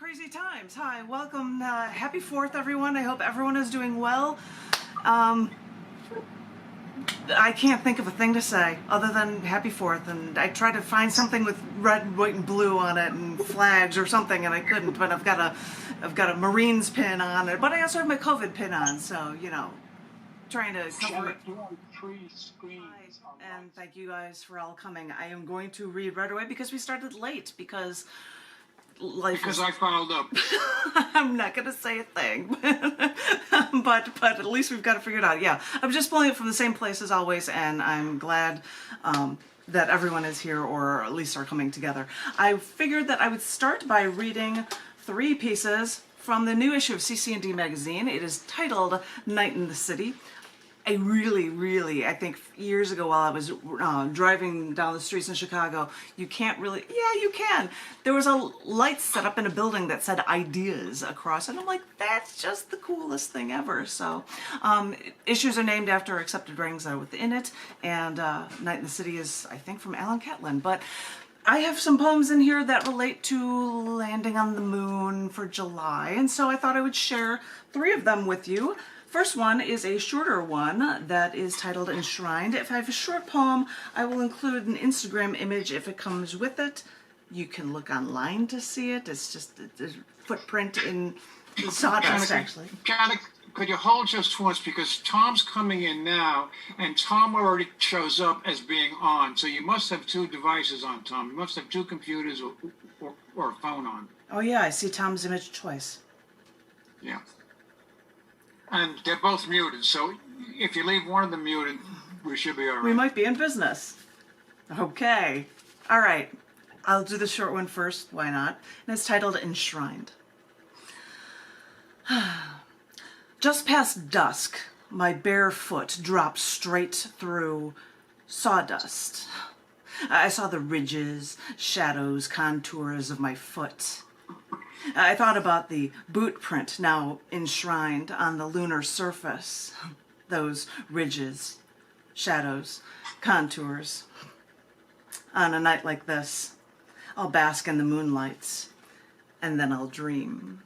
Crazy times. Hi, welcome. Happy 4th, everyone. I hope everyone is doing well. I can't think of a thing to say other than happy 4th, and I tried to find something with red, white, and blue on it and flags or something, and I couldn't. But I've got a Marines pin on it, but I also have my COVID pin on, so you know, trying to cover it. And thank you guys for all coming. I am going to read right away because we started late because I fouled up. I'm not going to say a thing, but at least we've got it figured out. Yeah, I'm just pulling it from the same place as always, and I'm glad that everyone is here, or at least are coming together. I figured that I would start by reading 3 pieces from the new issue of cc&d magazine. It is titled Night in the City. I really, I think years ago while I was driving down the streets in Chicago, you can't really, yeah, you can. There was a light set up in a building that said ideas across, and I'm like, that's just the coolest thing ever. So issues are named after accepted writings that are within it, and Night in the City is, I think, from Alan Catlin. But I have some poems in here that relate to landing on the moon for July, and so I thought I would share 3 of them with you. First one is a shorter one that is titled Enshrined. If I have a short poem, I will include an Instagram image if it comes with it. You can look online to see it. It's just a footprint in the sawdust, actually. Could you hold just once, because Tom's coming in now, and Tom already shows up as being on. So you must have 2 devices on, Tom. You must have 2 computers or a phone on. Oh yeah, I see Tom's image twice. Yeah. And they're both muted, so if you leave one of them muted, we should be all right. We might be in business. Okay. All right. I'll do the short one first. Why not? And it's titled Enshrined. Just past dusk, my bare foot dropped straight through sawdust. I saw the ridges, shadows, contours of my foot. I thought about the boot print now enshrined on the lunar surface. Those ridges, shadows, contours. On a night like this, I'll bask in the moonlights, and then I'll dream.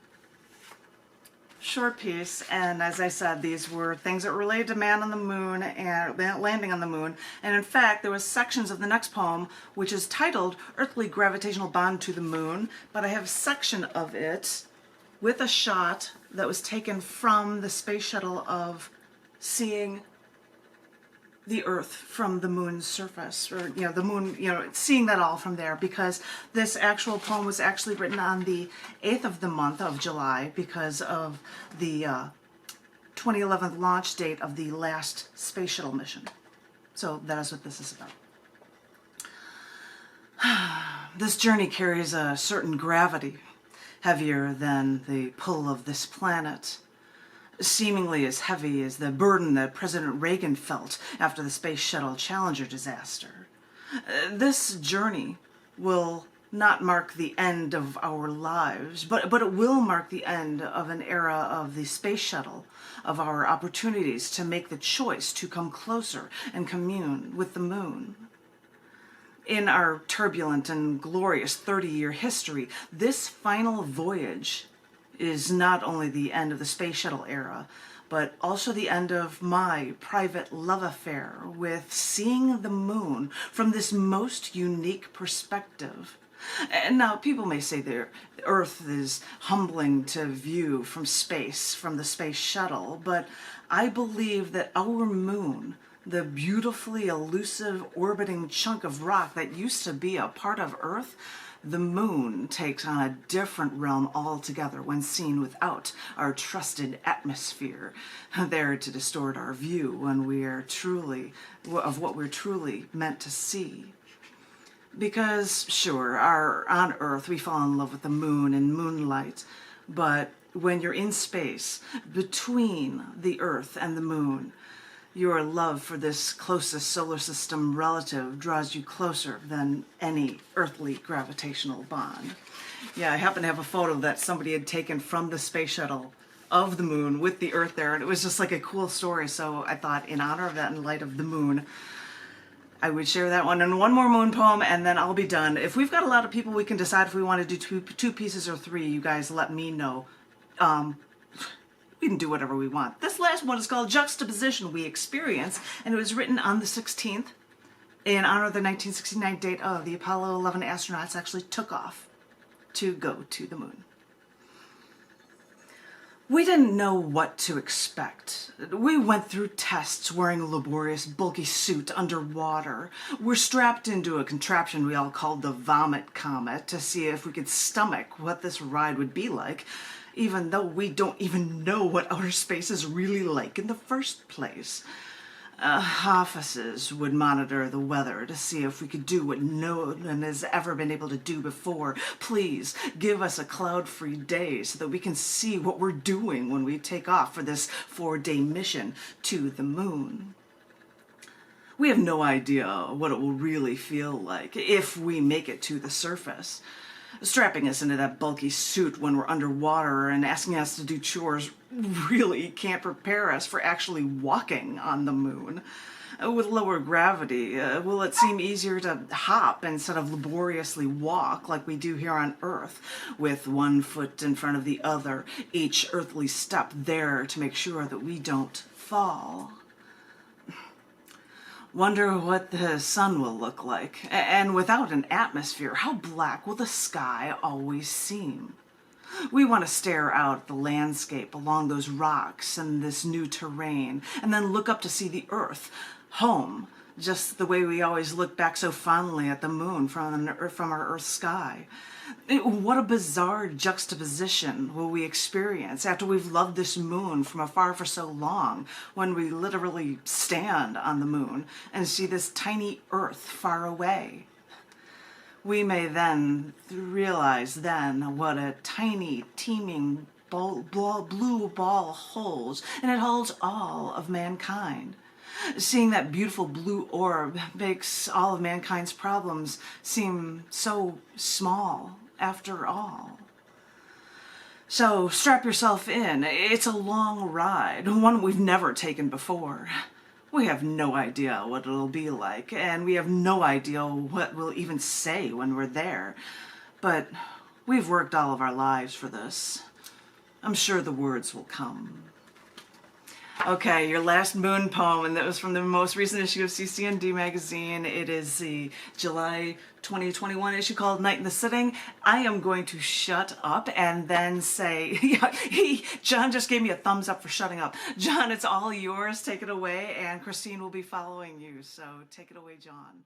Short piece, and as I said, these were things that related to man on the moon and landing on the moon. And in fact, there was sections of the next poem which is titled Earthly Gravitational Bond to the Moon, but I have a section of it with a shot that was taken from the space shuttle of seeing the Earth from the moon's surface, or the moon, seeing that all from there, because this actual poem was actually written on the 8th of the month of July because of the 2011 launch date of the last space shuttle mission. So that is what this is about. This journey carries a certain gravity, heavier than the pull of this planet. Seemingly as heavy as the burden that President Reagan felt after the Space Shuttle Challenger disaster. This journey will not mark the end of our lives, but it will mark the end of an era of the Space Shuttle, of our opportunities to make the choice to come closer and commune with the moon. In our turbulent and glorious 30-year history, this final voyage is not only the end of the space shuttle era, but also the end of my private love affair with seeing the moon from this most unique perspective. And now people may say the Earth is humbling to view from space, from the space shuttle, but I believe that our moon, the beautifully elusive orbiting chunk of rock that used to be a part of Earth, the moon takes on a different realm altogether when seen without our trusted atmosphere, there to distort our view when we are of what we're truly meant to see. Because, sure, on Earth we fall in love with the moon and moonlight, but when you're in space, between the Earth and the moon, your love for this closest solar system relative draws you closer than any earthly gravitational bond. Yeah, I happen to have a photo that somebody had taken from the space shuttle of the moon with the Earth there, and it was just like a cool story, so I thought in honor of that, in light of the moon, I would share that one. And one more moon poem, and then I'll be done. If we've got a lot of people, we can decide if we want to do two pieces or three. You guys let me know. We can do whatever we want. This last one is called Juxtaposition We Experience, and it was written on the 16th in honor of the 1969 date of the Apollo 11 astronauts actually took off to go to the moon. We didn't know what to expect. We went through tests wearing a laborious, bulky suit underwater. We're strapped into a contraption we all called the Vomit Comet to see if we could stomach what this ride would be like, even though we don't even know what outer space is really like in the first place. Offices would monitor the weather to see if we could do what no one has ever been able to do before. Please give us a cloud-free day so that we can see what we're doing when we take off for this 4-day mission to the moon. We have no idea what it will really feel like if we make it to the surface. Strapping us into that bulky suit when we're underwater and asking us to do chores really can't prepare us for actually walking on the moon. With lower gravity, will it seem easier to hop instead of laboriously walk like we do here on Earth, with one foot in front of the other, each earthly step there to make sure that we don't fall? Wonder what the sun will look like, and without an atmosphere, how black will the sky always seem? We want to stare out at the landscape along those rocks and this new terrain, and then look up to see the Earth, home, just the way we always look back so fondly at the moon from our Earth sky. What a bizarre juxtaposition will we experience after we've loved this moon from afar for so long, when we literally stand on the moon and see this tiny Earth far away. We may then realize what a tiny, teeming blue ball holds, and it holds all of mankind. Seeing that beautiful blue orb makes all of mankind's problems seem so small after all. So strap yourself in. It's a long ride, one we've never taken before. We have no idea what it'll be like, and we have no idea what we'll even say when we're there. But we've worked all of our lives for this. I'm sure the words will come. Okay, your last moon poem, and that was from the most recent issue of cc&d magazine. It is the July 2021 issue called Night in the Sitting. I am going to shut up and then say, John just gave me a thumbs up for shutting up. John, it's all yours. Take it away, and Christine will be following you. So take it away, John.